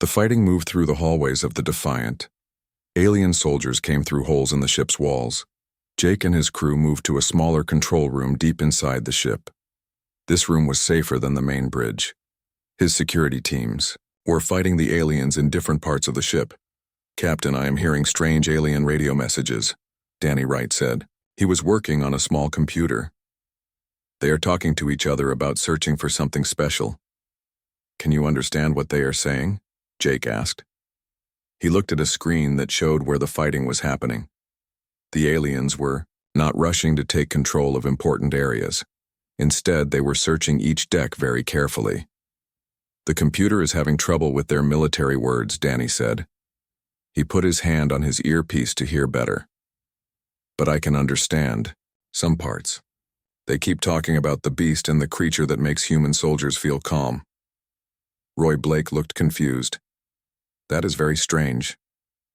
The fighting moved through the hallways of the Defiant. Alien soldiers came through holes in the ship's walls. Jake and his crew moved to a smaller control room deep inside the ship. This room was safer than the main bridge. His security teams were fighting the aliens in different parts of the ship. "Captain, I am hearing strange alien radio messages," Danny Wright said. He was working on a small computer. "They are talking to each other about searching for something special." "Can you understand what they are saying?" Jake asked. He looked at a screen that showed where the fighting was happening. The aliens were not rushing to take control of important areas. Instead, they were searching each deck very carefully. "The computer is having trouble with their military words," Danny said. He put his hand on his earpiece to hear better. "But I can understand some parts. They keep talking about the beast and the creature that makes human soldiers feel calm." Roy Blake looked confused. "That is very strange.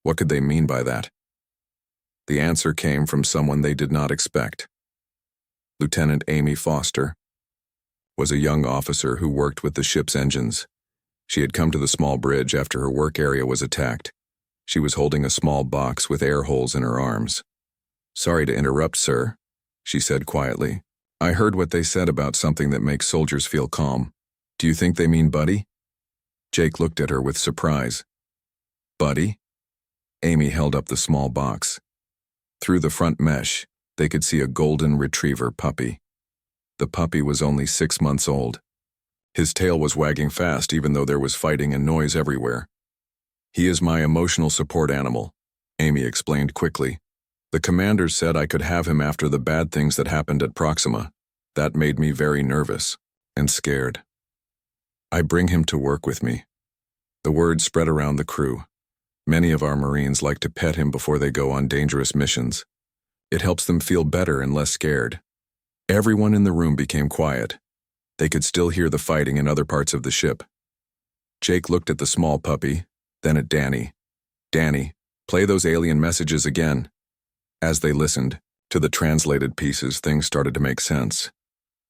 What could they mean by that?" The answer came from someone they did not expect. Lieutenant Amy Foster was a young officer who worked with the ship's engines. She had come to the small bridge after her work area was attacked. She was holding a small box with air holes in her arms. "Sorry to interrupt, sir," she said quietly. "I heard what they said about something that makes soldiers feel calm. Do you think they mean Buddy?" Jake looked at her with surprise. "Buddy?" Amy held up the small box. Through the front mesh, they could see a golden retriever puppy. The puppy was only 6 months old. His tail was wagging fast even though there was fighting and noise everywhere. "He is my emotional support animal," Amy explained quickly. "The commander said I could have him after the bad things that happened at Proxima. That made me very nervous and scared. I bring him to work with me." The word spread around the crew. Many of our Marines like to pet him before they go on dangerous missions. It helps them feel better and less scared. Everyone in the room became quiet. They could still hear the fighting in other parts of the ship. Jake looked at the small puppy, then at Danny. "Danny, play those alien messages again." As they listened to the translated pieces, things started to make sense.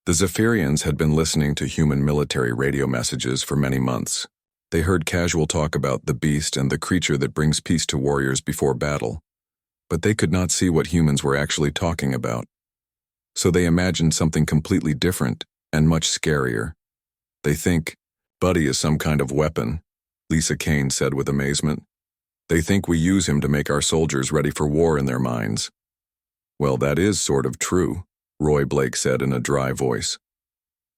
The Zephyrians had been listening to human military radio messages for many months. They heard casual talk about the beast and the creature that brings peace to warriors before battle. But they could not see what humans were actually talking about. So they imagined something completely different and much scarier. "They think Buddy is some kind of weapon," Lisa Kane said with amazement. "They think we use him to make our soldiers ready for war in their minds." "Well, that is sort of true," Roy Blake said in a dry voice.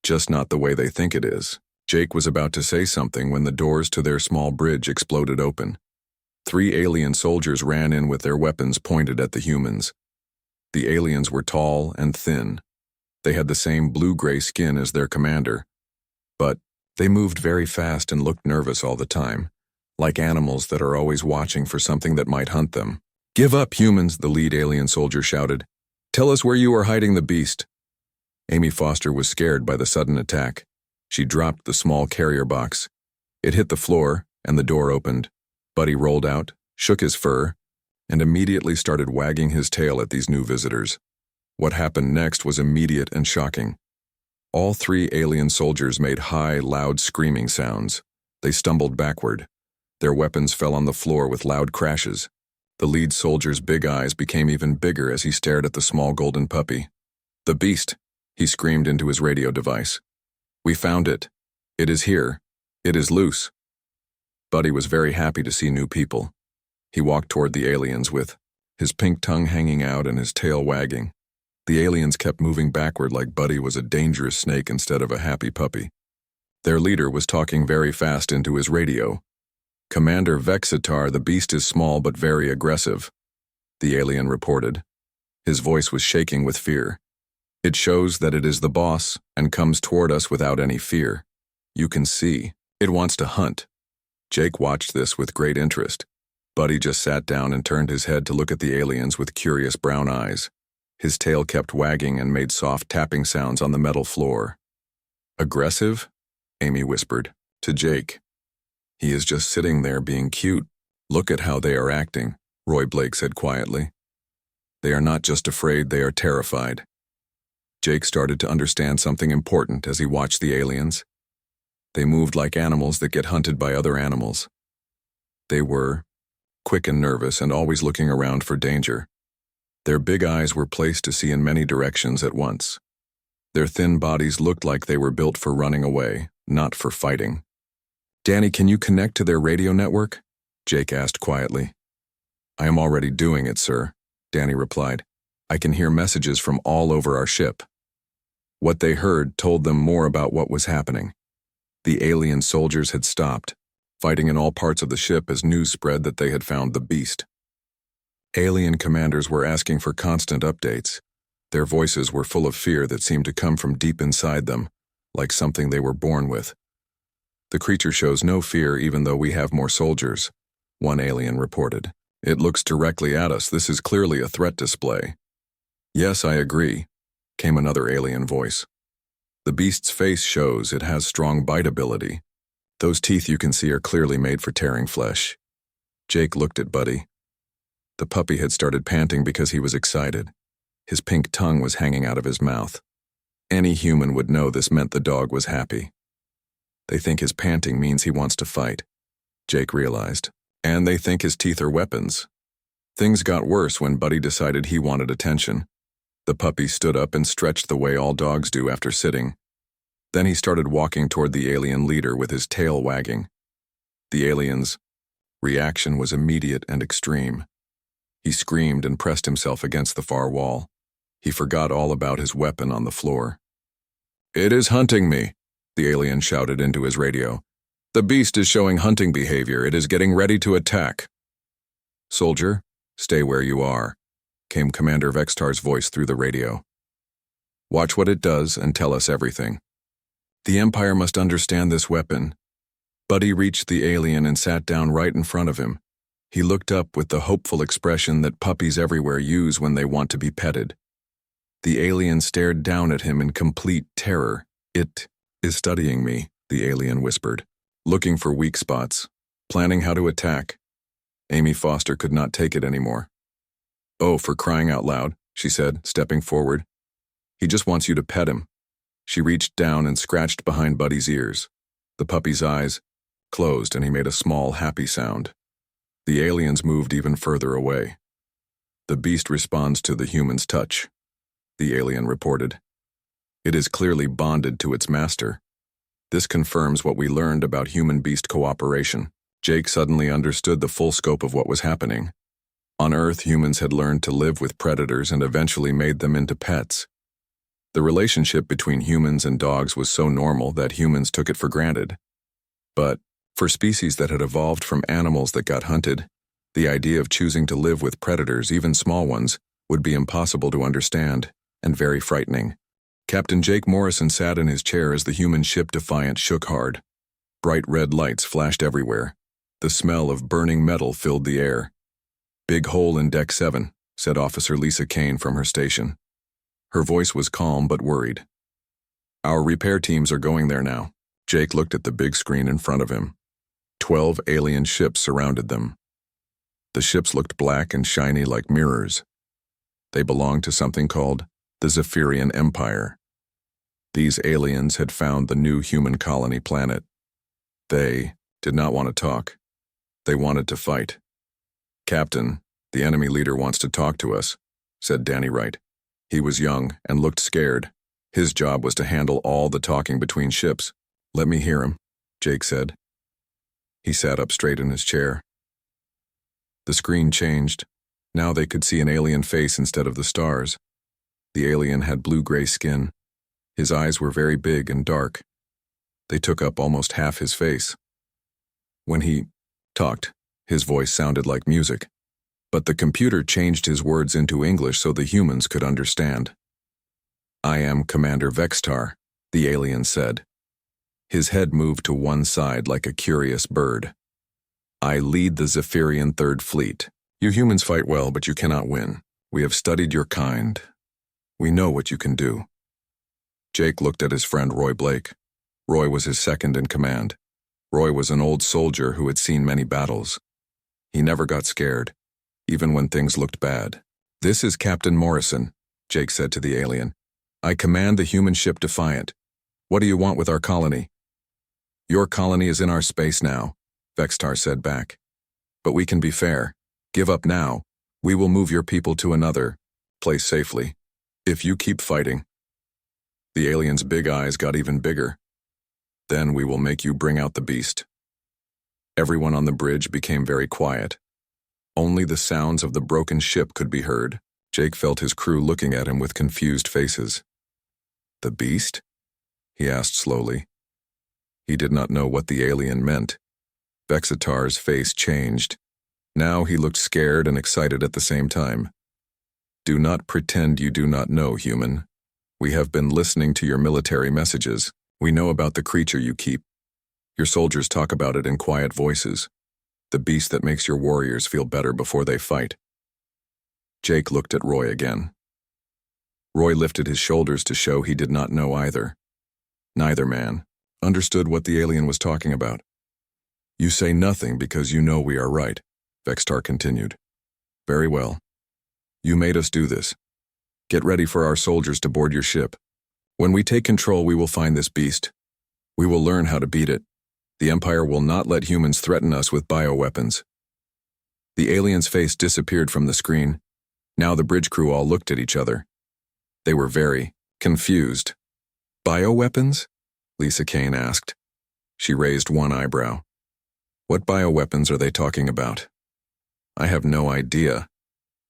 "Just not the way they think it is." Jake was about to say something when the doors to their small bridge exploded open. 3 alien soldiers ran in with their weapons pointed at the humans. The aliens were tall and thin. They had the same blue-gray skin as their commander. But they moved very fast and looked nervous all the time, like animals that are always watching for something that might hunt them. "Give up, humans," the lead alien soldier shouted. "Tell us where you are hiding the beast." Amy Foster was scared by the sudden attack. She dropped the small carrier box. It hit the floor, and the door opened. Buddy rolled out, shook his fur, and immediately started wagging his tail at these new visitors. What happened next was immediate and shocking. All 3 alien soldiers made high, loud screaming sounds. They stumbled backward. Their weapons fell on the floor with loud crashes. The lead soldier's big eyes became even bigger as he stared at the small golden puppy. "The beast," he screamed into his radio device. "We found it. It is here. It is loose." Buddy was very happy to see new people. He walked toward the aliens with his pink tongue hanging out and his tail wagging. The aliens kept moving backward like Buddy was a dangerous snake instead of a happy puppy. Their leader was talking very fast into his radio. "Commander Vexitar, the beast is small but very aggressive," the alien reported. His voice was shaking with fear. "It shows that it is the boss and comes toward us without any fear. You can see, it wants to hunt." Jake watched this with great interest. Buddy just sat down and turned his head to look at the aliens with curious brown eyes. His tail kept wagging and made soft tapping sounds on the metal floor. "Aggressive?" Amy whispered to Jake. "He is just sitting there being cute. Look at how they are acting," Roy Blake said quietly. "They are not just afraid, they are terrified." Jake started to understand something important as he watched the aliens. They moved like animals that get hunted by other animals. They were quick and nervous and always looking around for danger. Their big eyes were placed to see in many directions at once. Their thin bodies looked like they were built for running away, not for fighting. "Danny, can you connect to their radio network?" Jake asked quietly. "I am already doing it, sir," Danny replied. "I can hear messages from all over our ship." What they heard told them more about what was happening. The alien soldiers had stopped, fighting in all parts of the ship as news spread that they had found the beast. Alien commanders were asking for constant updates. Their voices were full of fear that seemed to come from deep inside them, like something they were born with. "The creature shows no fear even though we have more soldiers," one alien reported. "It looks directly at us. This is clearly a threat display." "Yes, I agree," came another alien voice. "The beast's face shows it has strong bite ability. Those teeth you can see are clearly made for tearing flesh." Jake looked at Buddy. The puppy had started panting because he was excited. His pink tongue was hanging out of his mouth. Any human would know this meant the dog was happy. They think his panting means he wants to fight, Jake realized. And they think his teeth are weapons. Things got worse when Buddy decided he wanted attention. The puppy stood up and stretched the way all dogs do after sitting. Then he started walking toward the alien leader with his tail wagging. The alien's reaction was immediate and extreme. He screamed and pressed himself against the far wall. He forgot all about his weapon on the floor. "It is hunting me," the alien shouted into his radio. "The beast is showing hunting behavior. It is getting ready to attack." "Soldier, stay where you are," came Commander Vextar's voice through the radio. "Watch what it does and tell us everything. The Empire must understand this weapon." Buddy reached the alien and sat down right in front of him. He looked up with the hopeful expression that puppies everywhere use when they want to be petted. The alien stared down at him in complete terror. "It is studying me," the alien whispered, "looking for weak spots, planning how to attack." Amy Foster could not take it anymore. "Oh, for crying out loud," she said, stepping forward. "He just wants you to pet him." She reached down and scratched behind Buddy's ears. The puppy's eyes closed and he made a small, happy sound. The aliens moved even further away. "The beast responds to the human's touch," the alien reported. "It is clearly bonded to its master. This confirms what we learned about human-beast cooperation." Jake suddenly understood the full scope of what was happening. On Earth, humans had learned to live with predators and eventually made them into pets. The relationship between humans and dogs was so normal that humans took it for granted. But for species that had evolved from animals that got hunted, the idea of choosing to live with predators, even small ones, would be impossible to understand and very frightening. Captain Jake Morrison sat in his chair as the human ship Defiant shook hard. Bright red lights flashed everywhere. The smell of burning metal filled the air. "Big hole in Deck 7, said Officer Lisa Kane from her station. Her voice was calm but worried. "Our repair teams are going there now." Jake looked at the big screen in front of him. 12 alien ships surrounded them. The ships looked black and shiny like mirrors. They belonged to something called the Zephyrian Empire. These aliens had found the new human colony planet. They did not want to talk. They wanted to fight. "Captain, the enemy leader wants to talk to us," said Danny Wright. He was young and looked scared. His job was to handle all the talking between ships. "Let me hear him," Jake said. He sat up straight in his chair. The screen changed. Now they could see an alien face instead of the stars. The alien had blue-gray skin. His eyes were very big and dark. They took up almost half his face. When he talked, his voice sounded like music. But the computer changed his words into English so the humans could understand. "I am Commander Vextar," the alien said. His head moved to one side like a curious bird. "I lead the Zephyrian Third Fleet. You humans fight well, but you cannot win. We have studied your kind. We know what you can do." Jake looked at his friend Roy Blake. Roy was his second in command. Roy was an old soldier who had seen many battles. He never got scared, even when things looked bad. "This is Captain Morrison," Jake said to the alien. "I command the human ship Defiant. What do you want with our colony?" "Your colony is in our space now," Vextar said back. But we can be fair. Give up now. We will move your people to another place safely. If you keep fighting. The alien's big eyes got even bigger. Then we will make you bring out the beast. Everyone on the bridge became very quiet. Only the sounds of the broken ship could be heard. Jake felt his crew looking at him with confused faces. The beast? He asked slowly. He did not know what the alien meant. Vexitar's face changed. Now he looked scared and excited at the same time. Do not pretend you do not know, human. We have been listening to your military messages. We know about the creature you keep. Your soldiers talk about it in quiet voices. The beast that makes your warriors feel better before they fight. Jake looked at Roy again. Roy lifted his shoulders to show he did not know either. Neither man understood what the alien was talking about. You say nothing because you know we are right, Vexitar continued. Very well. You made us do this. Get ready for our soldiers to board your ship. When we take control, we will find this beast. We will learn how to beat it. The Empire will not let humans threaten us with bioweapons. The alien's face disappeared from the screen. Now the bridge crew all looked at each other. They were very confused. Bioweapons? Lisa Kane asked. She raised one eyebrow. What bioweapons are they talking about? I have no idea,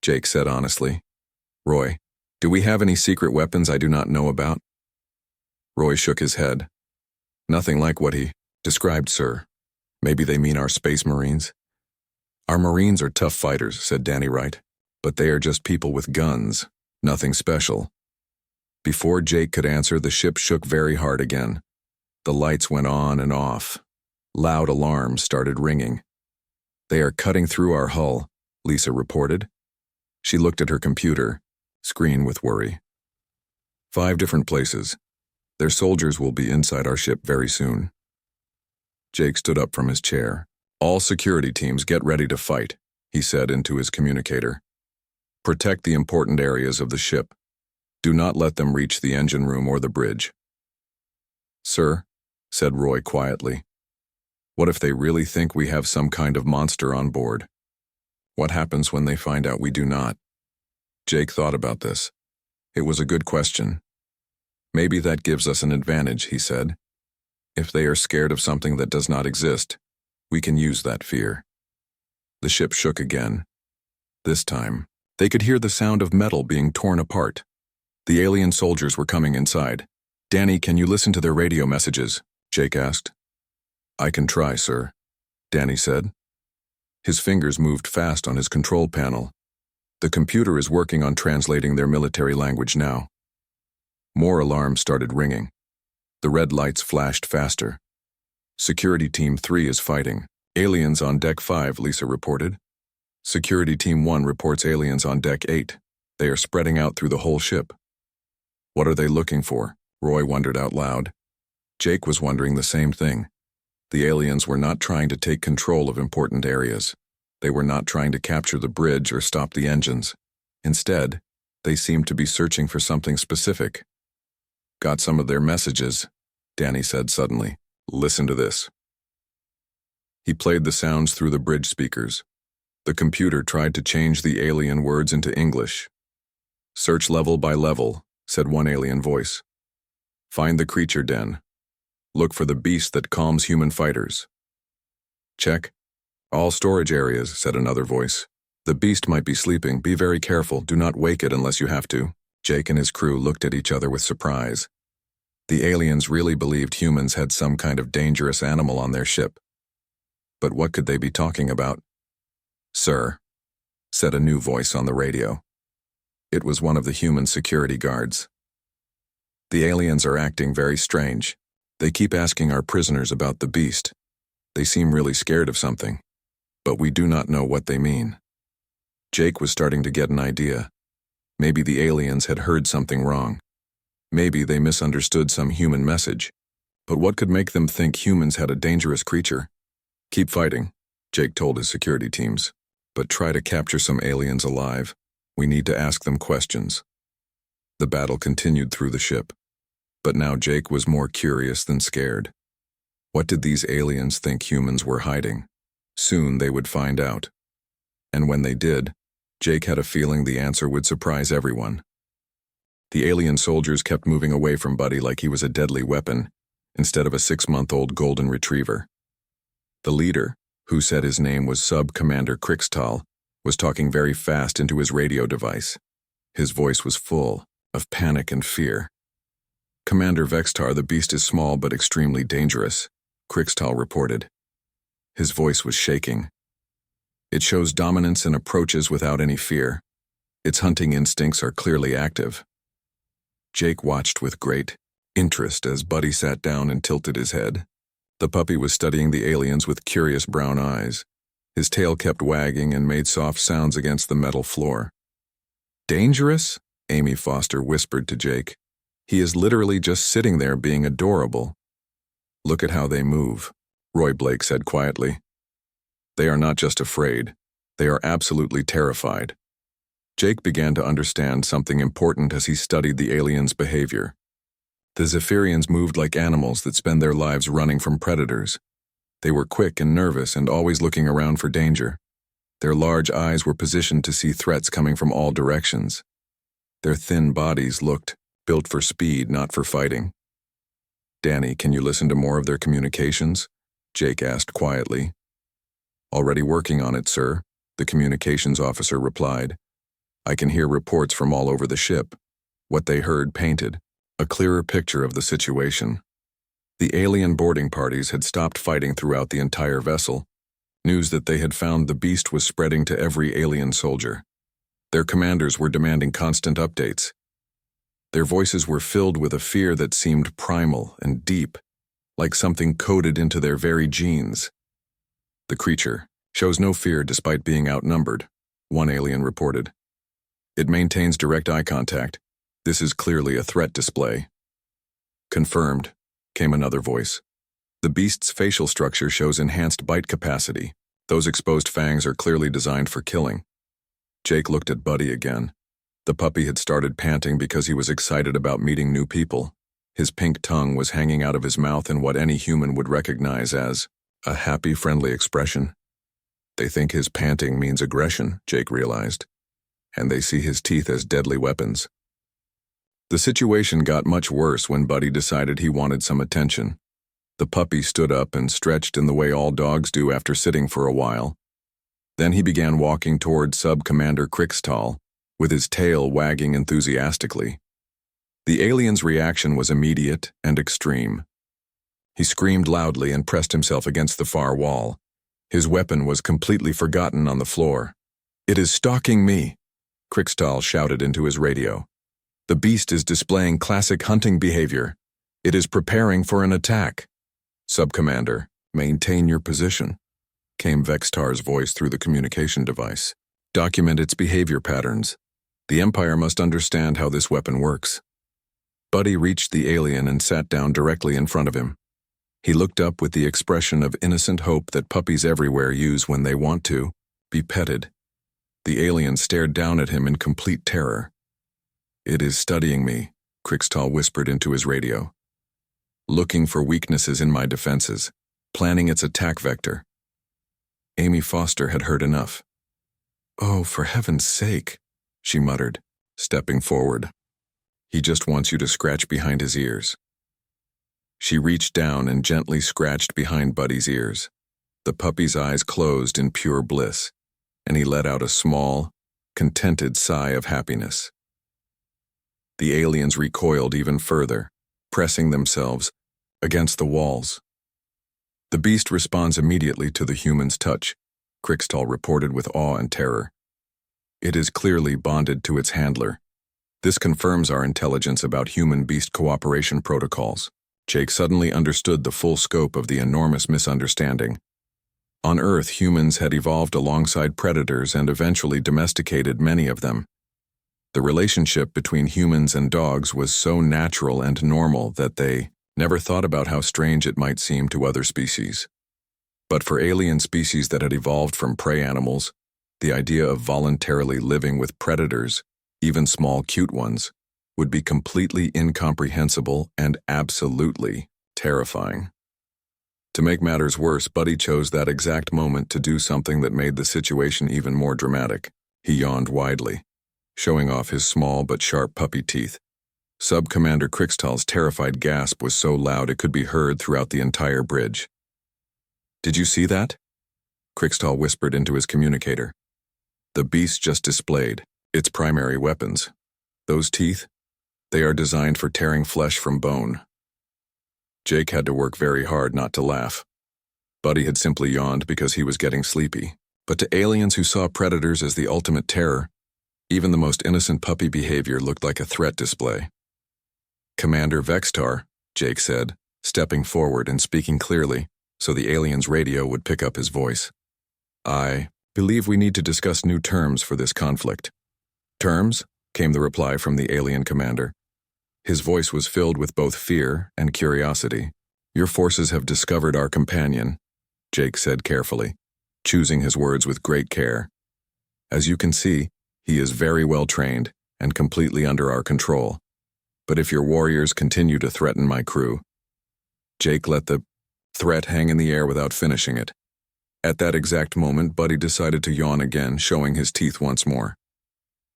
Jake said honestly. Roy, do we have any secret weapons I do not know about? Roy shook his head. Nothing like what he described, sir. Maybe they mean our space marines. Our marines are tough fighters, said Danny Wright, but they are just people with guns, nothing special. Before Jake could answer, the ship shook very hard again. The lights went on and off. Loud alarms started ringing. They are cutting through our hull, Lisa reported. She looked at her computer screen with worry. 5 different places. Their soldiers will be inside our ship very soon. Jake stood up from his chair. All security teams get ready to fight, he said into his communicator. Protect the important areas of the ship. Do not let them reach the engine room or the bridge. Sir, said Roy quietly. What if they really think we have some kind of monster on board? What happens when they find out we do not? Jake thought about this. It was a good question. Maybe that gives us an advantage, he said. If they are scared of something that does not exist, we can use that fear. The ship shook again. This time, they could hear the sound of metal being torn apart. The alien soldiers were coming inside. Danny, can you listen to their radio messages? Jake asked. I can try, sir, Danny said. His fingers moved fast on his control panel. The computer is working on translating their military language now. More alarms started ringing. The red lights flashed faster. Security Team 3 is fighting. Aliens on Deck 5, Lisa reported. Security Team 1 reports aliens on Deck 8. They are spreading out through the whole ship. What are they looking for? Roy wondered out loud. Jake was wondering the same thing. The aliens were not trying to take control of important areas. They were not trying to capture the bridge or stop the engines. Instead, they seemed to be searching for something specific. Got some of their messages, Danny said suddenly. Listen to this. He played the sounds through the bridge speakers. The computer tried to change the alien words into English. Search level by level, said one alien voice. Find the creature den. Look for the beast that calms human fighters. Check. All storage areas, said another voice. The beast might be sleeping. Be very careful. Do not wake it unless you have to. Jake and his crew looked at each other with surprise. The aliens really believed humans had some kind of dangerous animal on their ship. But what could they be talking about? Sir, said a new voice on the radio. It was one of the human security guards. The aliens are acting very strange. They keep asking our prisoners about the beast. They seem really scared of something, but we do not know what they mean. Jake was starting to get an idea. Maybe the aliens had heard something wrong. Maybe they misunderstood some human message. But what could make them think humans had a dangerous creature? Keep fighting, Jake told his security teams, but try to capture some aliens alive. We need to ask them questions. The battle continued through the ship. But now Jake was more curious than scared. What did these aliens think humans were hiding? Soon they would find out. And when they did, Jake had a feeling the answer would surprise everyone. The alien soldiers kept moving away from Buddy like he was a deadly weapon, instead of a 6-month-old golden retriever. The leader, who said his name was Sub-Commander Krixtal, was talking very fast into his radio device. His voice was full of panic and fear. "Commander Vextar, the beast is small but extremely dangerous," Krixtal reported. His voice was shaking. "It shows dominance and approaches without any fear. Its hunting instincts are clearly active." Jake watched with great interest as Buddy sat down and tilted his head. The puppy was studying the aliens with curious brown eyes. His tail kept wagging and made soft sounds against the metal floor. "Dangerous?" Amy Foster whispered to Jake. "He is literally just sitting there being adorable." "Look at how they move," Roy Blake said quietly. "They are not just afraid. They are absolutely terrified." Jake began to understand something important as he studied the aliens' behavior. The Zephyrians moved like animals that spend their lives running from predators. They were quick and nervous and always looking around for danger. Their large eyes were positioned to see threats coming from all directions. Their thin bodies looked built for speed, not for fighting. "Danny, can you listen to more of their communications?" Jake asked quietly. "Already working on it, sir," the communications officer replied. "I can hear reports from all over the ship." What they heard painted a clearer picture of the situation. The alien boarding parties had stopped fighting throughout the entire vessel. News that they had found the beast was spreading to every alien soldier. Their commanders were demanding constant updates. Their voices were filled with a fear that seemed primal and deep, like something coded into their very genes. "The creature shows no fear despite being outnumbered," one alien reported. "It maintains direct eye contact. This is clearly a threat display." "Confirmed," came another voice. "The beast's facial structure shows enhanced bite capacity. Those exposed fangs are clearly designed for killing." Jake looked at Buddy again. The puppy had started panting because he was excited about meeting new people. His pink tongue was hanging out of his mouth in what any human would recognize as a happy, friendly expression. They think his panting means aggression, Jake realized, and they see his teeth as deadly weapons. The situation got much worse when Buddy decided he wanted some attention. The puppy stood up and stretched in the way all dogs do after sitting for a while. Then he began walking toward Sub-Commander Krixtal, with his tail wagging enthusiastically. The alien's reaction was immediate and extreme. He screamed loudly and pressed himself against the far wall. His weapon was completely forgotten on the floor. "It is stalking me," Krixtal shouted into his radio. "The beast is displaying classic hunting behavior. It is preparing for an attack." "Sub-Commander, maintain your position," came Vextar's voice through the communication device. "Document its behavior patterns. The Empire must understand how this weapon works." Buddy reached the alien and sat down directly in front of him. He looked up with the expression of innocent hope that puppies everywhere use when they want to be petted. The alien stared down at him in complete terror. "It is studying me," Krixtal whispered into his radio. "Looking for weaknesses in my defenses, planning its attack vector." Amy Foster had heard enough. "Oh, for heaven's sake," she muttered, stepping forward. "He just wants you to scratch behind his ears." She reached down and gently scratched behind Buddy's ears. The puppy's eyes closed in pure bliss, and he let out a small, contented sigh of happiness. The aliens recoiled even further, pressing themselves against the walls. "The beast responds immediately to the human's touch," Krixtal reported with awe and terror. "It is clearly bonded to its handler. This confirms our intelligence about human-beast cooperation protocols." Jake suddenly understood the full scope of the enormous misunderstanding. On Earth, humans had evolved alongside predators and eventually domesticated many of them. The relationship between humans and dogs was so natural and normal that they never thought about how strange it might seem to other species. But for alien species that had evolved from prey animals, the idea of voluntarily living with predators, even small cute ones, would be completely incomprehensible and absolutely terrifying. To make matters worse, Buddy chose that exact moment to do something that made the situation even more dramatic. He yawned widely, showing off his small but sharp puppy teeth. Sub-Commander Krixtal's terrified gasp was so loud it could be heard throughout the entire bridge. "Did you see that?" Krixtal whispered into his communicator. "The beast just displayed its primary weapons. Those teeth, they are designed for tearing flesh from bone." Jake had to work very hard not to laugh. Buddy had simply yawned because he was getting sleepy. But to aliens who saw predators as the ultimate terror, even the most innocent puppy behavior looked like a threat display. "Commander Vextar," Jake said, stepping forward and speaking clearly so the alien's radio would pick up his voice. "I believe we need to discuss new terms for this conflict." "Terms?" came the reply from the alien commander. His voice was filled with both fear and curiosity. "Your forces have discovered our companion," Jake said carefully, choosing his words with great care. "As you can see, he is very well trained and completely under our control. But if your warriors continue to threaten my crew..." Jake let the threat hang in the air without finishing it. At that exact moment, Buddy decided to yawn again, showing his teeth once more.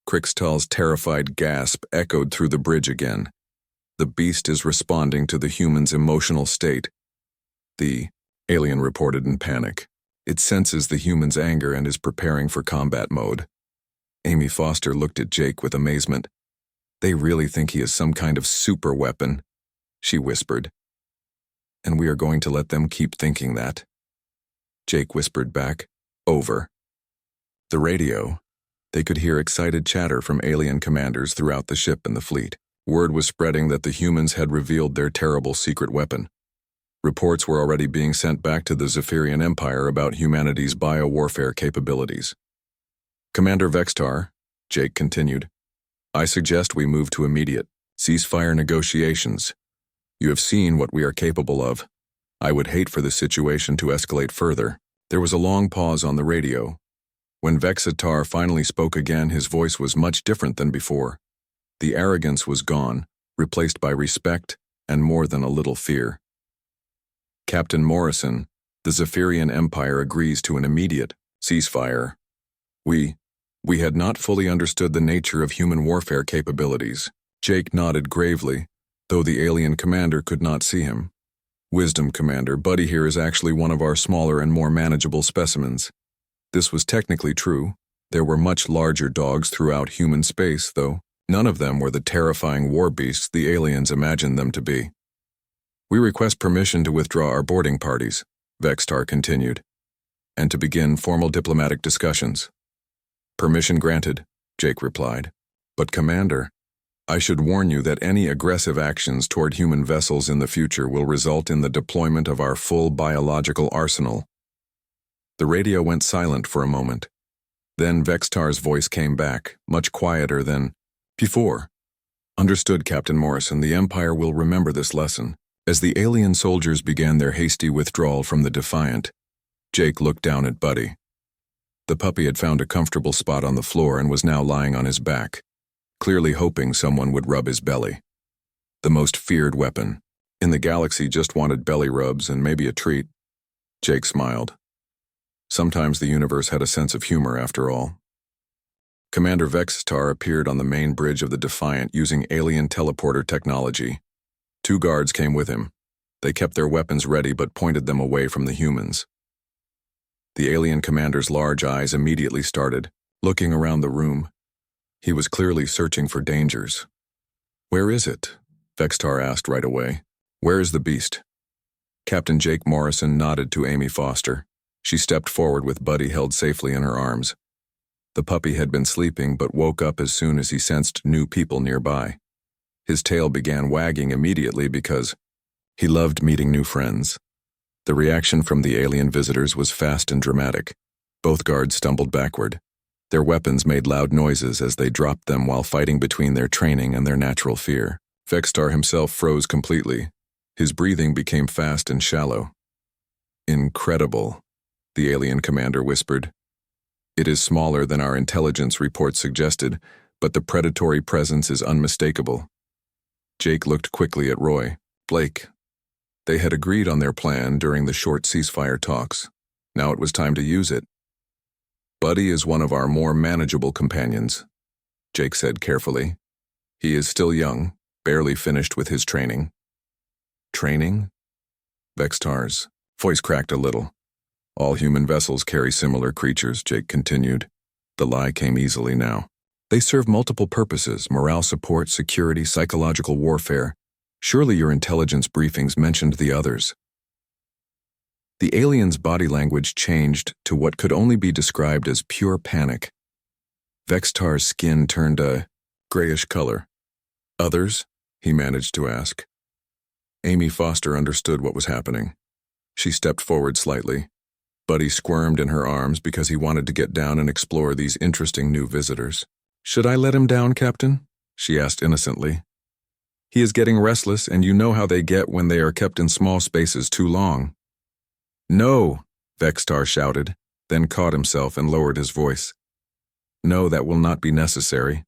Krixtal's terrified gasp echoed through the bridge again. "The beast is responding to the human's emotional state," the alien reported in panic. "It senses the human's anger and is preparing for combat mode." Amy Foster looked at Jake with amazement. "They really think he is some kind of super weapon," she whispered. "And we are going to let them keep thinking that." Jake whispered back, "Over." The radio. They could hear excited chatter from alien commanders throughout the ship and the fleet. Word was spreading that the humans had revealed their terrible secret weapon. Reports were already being sent back to the Zephyrian Empire about humanity's biowarfare capabilities. "Commander Vextar," Jake continued, "I suggest we move to immediate ceasefire negotiations. You have seen what we are capable of. I would hate for the situation to escalate further." There was a long pause on the radio. When Vexatar finally spoke again, his voice was much different than before. The arrogance was gone, replaced by respect and more than a little fear. "Captain Morrison, the Zephyrian Empire agrees to an immediate ceasefire. We had not fully understood the nature of human warfare capabilities." Jake nodded gravely, though the alien commander could not see him. "Wisdom, Commander, Buddy here is actually one of our smaller and more manageable specimens." This was technically true. There were much larger dogs throughout human space, though none of them were the terrifying war beasts the aliens imagined them to be. "We request permission to withdraw our boarding parties," Vextar continued, "and to begin formal diplomatic discussions." "Permission granted," Jake replied. "But Commander, I should warn you that any aggressive actions toward human vessels in the future will result in the deployment of our full biological arsenal." The radio went silent for a moment. Then Vextar's voice came back, much quieter than before. "Understood, Captain Morrison. The Empire will remember this lesson." As the alien soldiers began their hasty withdrawal from the Defiant, Jake looked down at Buddy. The puppy had found a comfortable spot on the floor and was now lying on his back, clearly hoping someone would rub his belly. The most feared weapon in the galaxy just wanted belly rubs and maybe a treat. Jake smiled. Sometimes the universe had a sense of humor after all. Commander Vextar appeared on the main bridge of the Defiant using alien teleporter technology. 2 guards came with him. They kept their weapons ready but pointed them away from the humans. The alien commander's large eyes immediately started, looking around the room. He was clearly searching for dangers. "Where is it?" Vextar asked right away. "Where is the beast?" Captain Jake Morrison nodded to Amy Foster. She stepped forward with Buddy held safely in her arms. The puppy had been sleeping but woke up as soon as he sensed new people nearby. His tail began wagging immediately because he loved meeting new friends. The reaction from the alien visitors was fast and dramatic. Both guards stumbled backward. Their weapons made loud noises as they dropped them while fighting between their training and their natural fear. Vextar himself froze completely. His breathing became fast and shallow. "Incredible," the alien commander whispered. "It is smaller than our intelligence report suggested, but the predatory presence is unmistakable." Jake looked quickly at Roy. "Blake, They had agreed on their plan during the short ceasefire talks. Now it was time to use it. Buddy is one of our more manageable companions, Jake said carefully. He is still young, barely finished with his training. Training? Vextar's voice cracked a little. All human vessels carry similar creatures, Jake continued. The lie came easily now. They serve multiple purposes: morale support, security, psychological warfare. Surely your intelligence briefings mentioned the others. The alien's body language changed to what could only be described as pure panic. Vextar's skin turned a grayish color. Others? He managed to ask. Amy Foster understood what was happening. She stepped forward slightly. Buddy squirmed in her arms because he wanted to get down and explore these interesting new visitors. "Should I let him down, Captain?" she asked innocently. "He is getting restless, and you know how they get when they are kept in small spaces too long." "No," Vextar shouted, then caught himself and lowered his voice. "No, that will not be necessary.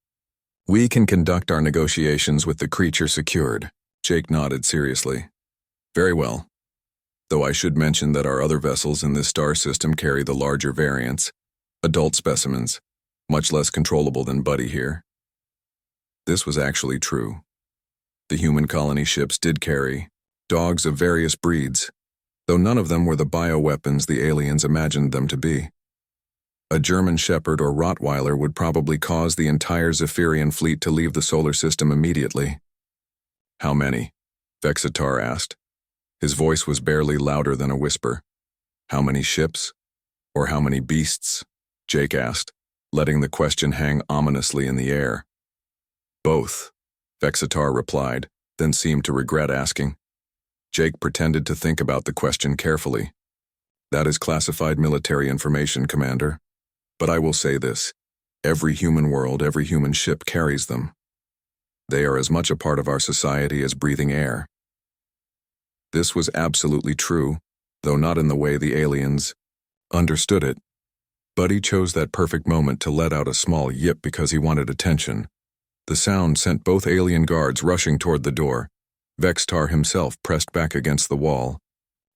We can conduct our negotiations with the creature secured." Jake nodded seriously. "Very well. Though I should mention that our other vessels in this star system carry the larger variants, adult specimens, much less controllable than Buddy here." This was actually true. The human colony ships did carry dogs of various breeds, though none of them were the bioweapons the aliens imagined them to be. A German Shepherd or Rottweiler would probably cause the entire Zephyrian fleet to leave the solar system immediately. "How many?" Vexitar asked. His voice was barely louder than a whisper. "How many ships? Or how many beasts?" Jake asked, letting the question hang ominously in the air. "Both," Vexitar replied, then seemed to regret asking. Jake pretended to think about the question carefully. "That is classified military information, Commander. But I will say this: every human world, every human ship carries them. They are as much a part of our society as breathing air." This was absolutely true, though not in the way the aliens understood it. Buddy chose that perfect moment to let out a small yip because he wanted attention. The sound sent both alien guards rushing toward the door. Vextar himself pressed back against the wall.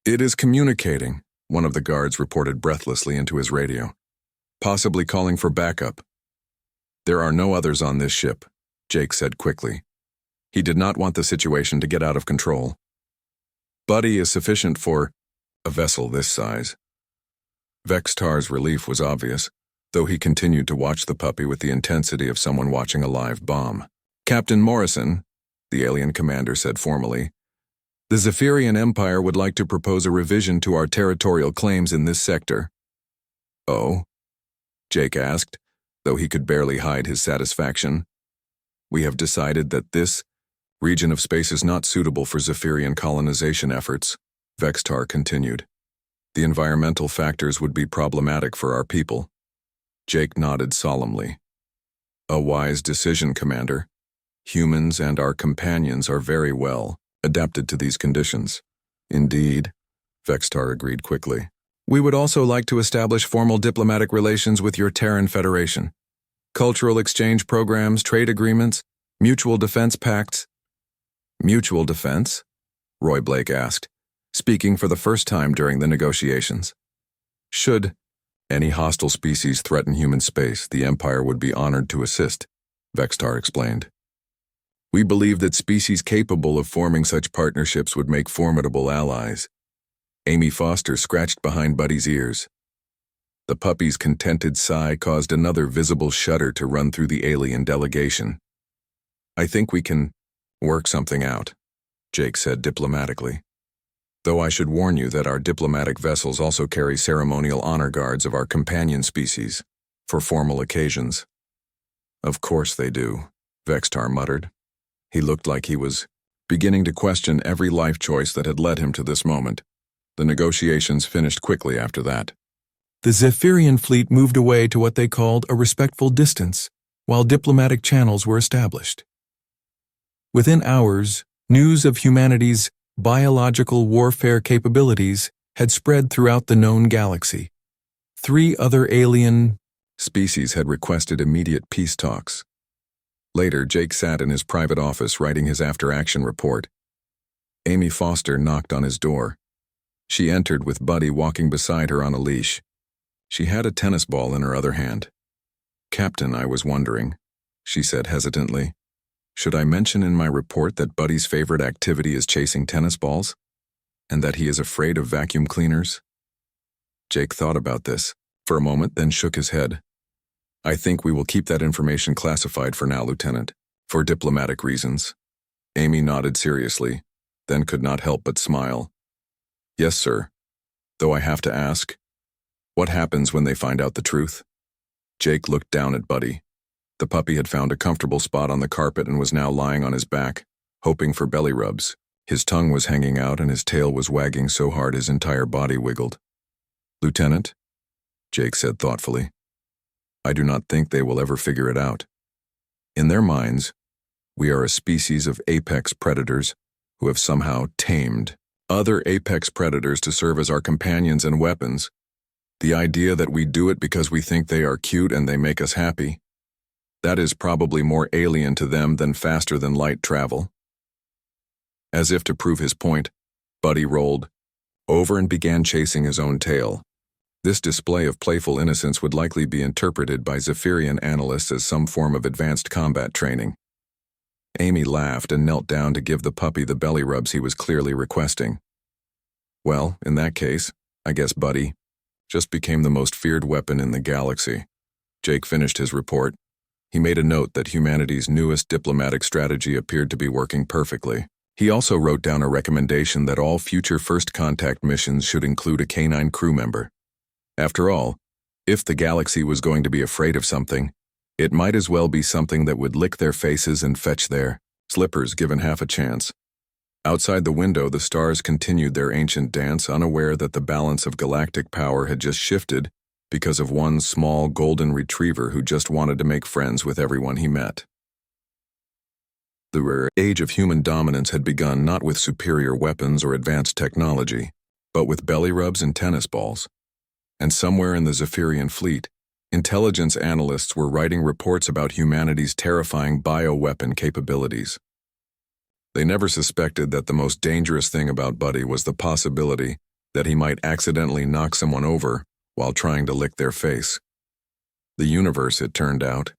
"It is communicating," one of the guards reported breathlessly into his radio. "Possibly calling for backup." "There are no others on this ship," Jake said quickly. He did not want the situation to get out of control. "Buddy is sufficient for a vessel this size." Vextar's relief was obvious, though he continued to watch the puppy with the intensity of someone watching a live bomb. "Captain Morrison," the alien commander said formally, "the Zephyrian Empire would like to propose a revision to our territorial claims in this sector." "Oh?" Jake asked, though he could barely hide his satisfaction. "We have decided that this region of space is not suitable for Zephyrian colonization efforts," Vextar continued. "The environmental factors would be problematic for our people." Jake nodded solemnly. "A wise decision, Commander. Humans and our companions are very well adapted to these conditions." "Indeed," Vextar agreed quickly. "We would also like to establish formal diplomatic relations with your Terran Federation. Cultural exchange programs, trade agreements, mutual defense pacts." "Mutual defense?" Roy Blake asked, speaking for the first time during the negotiations. "Should any hostile species threaten human space, the Empire would be honored to assist," Vextar explained. "We believe that species capable of forming such partnerships would make formidable allies." Amy Foster scratched behind Buddy's ears. The puppy's contented sigh caused another visible shudder to run through the alien delegation. "I think we can work something out," Jake said diplomatically. "Though I should warn you that our diplomatic vessels also carry ceremonial honor guards of our companion species, for formal occasions." "Of course they do," Vextar muttered. He looked like he was beginning to question every life choice that had led him to this moment. The negotiations finished quickly after that. The Zephyrian fleet moved away to what they called a respectful distance, while diplomatic channels were established. Within hours, news of humanity's biological warfare capabilities had spread throughout the known galaxy. 3 other alien species had requested immediate peace talks. Later, Jake sat in his private office writing his after-action report. Amy Foster knocked on his door. She entered with Buddy walking beside her on a leash. She had a tennis ball in her other hand. "Captain, I was wondering," she said hesitantly, "should I mention in my report that Buddy's favorite activity is chasing tennis balls? And that he is afraid of vacuum cleaners?" Jake thought about this for a moment, then shook his head. "I think we will keep that information classified for now, Lieutenant, for diplomatic reasons." Amy nodded seriously, then could not help but smile. "Yes, sir. Though I have to ask, what happens when they find out the truth?" Jake looked down at Buddy. The puppy had found a comfortable spot on the carpet and was now lying on his back, hoping for belly rubs. His tongue was hanging out and his tail was wagging so hard his entire body wiggled. "Lieutenant," Jake said thoughtfully, "I do not think they will ever figure it out. In their minds, we are a species of apex predators who have somehow tamed other apex predators to serve as our companions and weapons. The idea that we do it because we think they are cute and they make us happy, that is probably more alien to them than faster-than-light travel." As if to prove his point, Buddy rolled over and began chasing his own tail. This display of playful innocence would likely be interpreted by Zephyrian analysts as some form of advanced combat training. Amy laughed and knelt down to give the puppy the belly rubs he was clearly requesting. "Well, in that case, I guess Buddy just became the most feared weapon in the galaxy." Jake finished his report. He made a note that humanity's newest diplomatic strategy appeared to be working perfectly. He also wrote down a recommendation that all future first contact missions should include a canine crew member. After all, if the galaxy was going to be afraid of something, it might as well be something that would lick their faces and fetch their slippers given half a chance. Outside the window, the stars continued their ancient dance, unaware that the balance of galactic power had just shifted because of one small golden retriever who just wanted to make friends with everyone he met. The rare age of human dominance had begun not with superior weapons or advanced technology, but with belly rubs and tennis balls. And somewhere in the Zephyrian fleet, intelligence analysts were writing reports about humanity's terrifying bioweapon capabilities. They never suspected that the most dangerous thing about Buddy was the possibility that he might accidentally knock someone over while trying to lick their face. The universe, it turned out,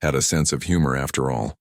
had a sense of humor after all.